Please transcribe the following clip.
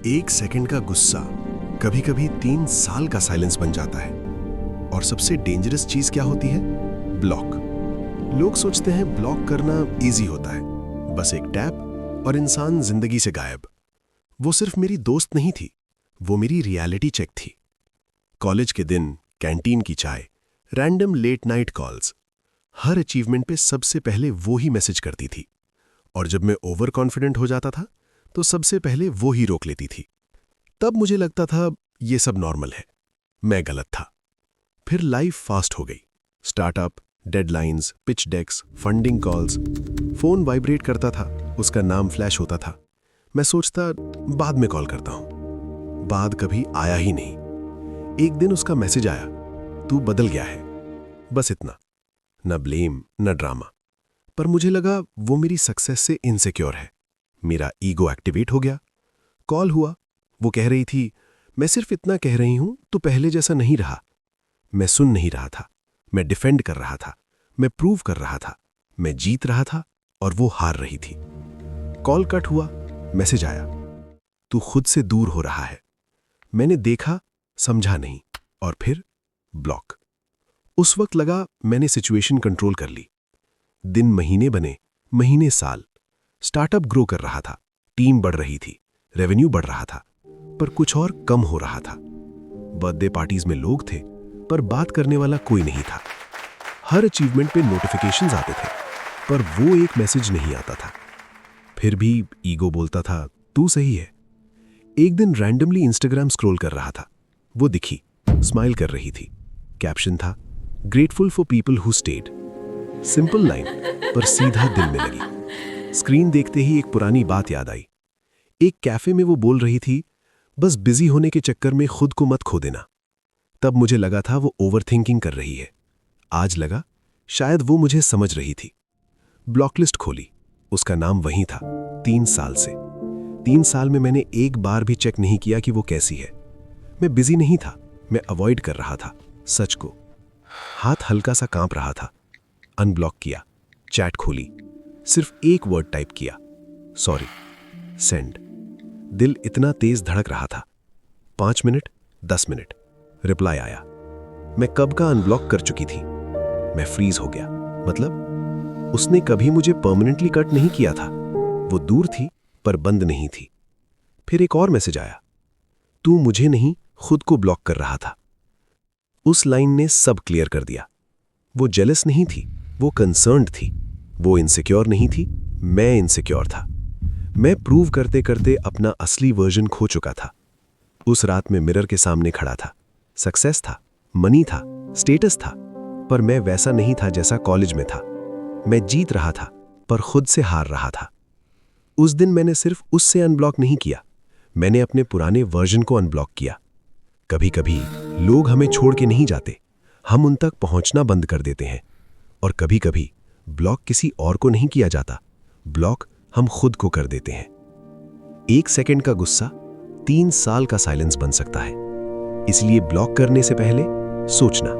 एक सेकंड का गुस्सा कभी कभी 3 साल का साइलेंस बन जाता है। और सबसे डेंजरस चीज क्या होती है? ब्लॉक। लोग सोचते हैं ब्लॉक करना इजी होता है, बस एक टैप और इंसान जिंदगी से गायब। वो सिर्फ मेरी दोस्त नहीं थी, वो मेरी रियलिटी चेक थी। कॉलेज के दिन, कैंटीन की चाय, रैंडम लेट नाइट कॉल्स, हर अचीवमेंट पे सबसे पहले वो ही मैसेज करती थी। और जब मैं ओवर कॉन्फिडेंट हो जाता था तो सबसे पहले वो ही रोक लेती थी। तब मुझे लगता था ये सब नॉर्मल है, मैं गलत था। फिर लाइफ फास्ट हो गई। स्टार्टअप, डेडलाइंस, पिच डेक्स, फंडिंग कॉल्स। फोन वाइब्रेट करता था, उसका नाम फ्लैश होता था। मैं सोचता बाद में कॉल करता हूं। बाद कभी आया ही नहीं। एक दिन उसका मैसेज आया, तू बदल गया है। बस इतना। न ब्लेम न ड्रामा। पर मुझे लगा वो मेरी सक्सेस से इनसिक्योर है। मेरा ईगो एक्टिवेट हो गया। कॉल हुआ, वो कह रही थी, मैं सिर्फ इतना कह रही हूं, तू पहले जैसा नहीं रहा। मैं सुन नहीं रहा था, मैं डिफेंड कर रहा था, मैं प्रूव कर रहा था, मैं जीत रहा था और वो हार रही थी। कॉल कट हुआ, मैसेज आया, तू खुद से दूर हो रहा है। मैंने देखा, समझा नहीं, और फिर ब्लॉक। उस वक्त लगा मैंने सिचुएशन कंट्रोल कर ली। दिन महीने बने, महीने साल। स्टार्टअप ग्रो कर रहा था, टीम बढ़ रही थी, रेवेन्यू बढ़ रहा था, पर कुछ और कम हो रहा था। बर्थडे पार्टीज में लोग थे, पर बात करने वाला कोई नहीं था। हर अचीवमेंट पे नोटिफिकेशंस आते थे, पर वो एक मैसेज नहीं आता था। फिर भी ईगो बोलता था, तू सही है। एक दिन रैंडमली इंस्टाग्राम स्क्रॉल कर रहा था, वो दिखी, स्माइल कर रही थी। कैप्शन था, grateful for people who stayed. Simple line, पर सीधा दिल में लगी। स्क्रीन देखते ही एक पुरानी बात याद आई। एक कैफे में वो बोल रही थी, बस बिजी होने के चक्कर में खुद को मत खो देना। तब मुझे लगा था वो ओवरथिंकिंग कर रही है। आज लगा शायद वो मुझे समझ रही थी। ब्लॉकलिस्ट खोली, उसका नाम वहीं था, 3 साल से। 3 साल में मैंने एक बार भी चेक नहीं किया कि वो कैसी है। मैं बिजी नहीं था, मैं अवॉइड कर रहा था सच को। हाथ हल्का सा कांप रहा था। अनब्लॉक किया, चैट खोली, सिर्फ एक वर्ड टाइप किया, सॉरी, सेंड। दिल इतना तेज धड़क रहा था। 5 मिनट, 10 मिनट, रिप्लाई आया। मैं कब का अनब्लॉक कर चुकी थी। मैं फ्रीज हो गया। मतलब उसने कभी मुझे परमानेंटली कट नहीं किया था। वो दूर थी पर बंद नहीं थी। फिर एक और मैसेज आया, तू मुझे नहीं खुद को ब्लॉक कर रहा था। उस लाइन ने सब क्लियर कर दिया। वो जेलस नहीं थी, वो कंसर्न्ड थी। वो इनसिक्योर नहीं थी, मैं इनसिक्योर था। मैं प्रूव करते करते अपना असली वर्जन खो चुका था। उस रात में मिरर के सामने खड़ा था। सक्सेस था, मनी था, स्टेटस था, पर मैं वैसा नहीं था जैसा कॉलेज में था। मैं जीत रहा था, पर खुद से हार रहा था। उस दिन मैंने सिर्फ उससे अनब्लॉक नहीं किया, मैंने अपने पुराने वर्जन को अनब्लॉक किया। कभी कभी लोग हमें छोड़ के नहीं जाते, हम उन तक पहुंचना बंद कर देते हैं। और कभी कभी ब्लॉक किसी और को नहीं किया जाता, ब्लॉक हम खुद को कर देते हैं। 1 सेकंड का गुस्सा 3 साल का साइलेंस बन सकता है। इसलिए ब्लॉक करने से पहले सोचना,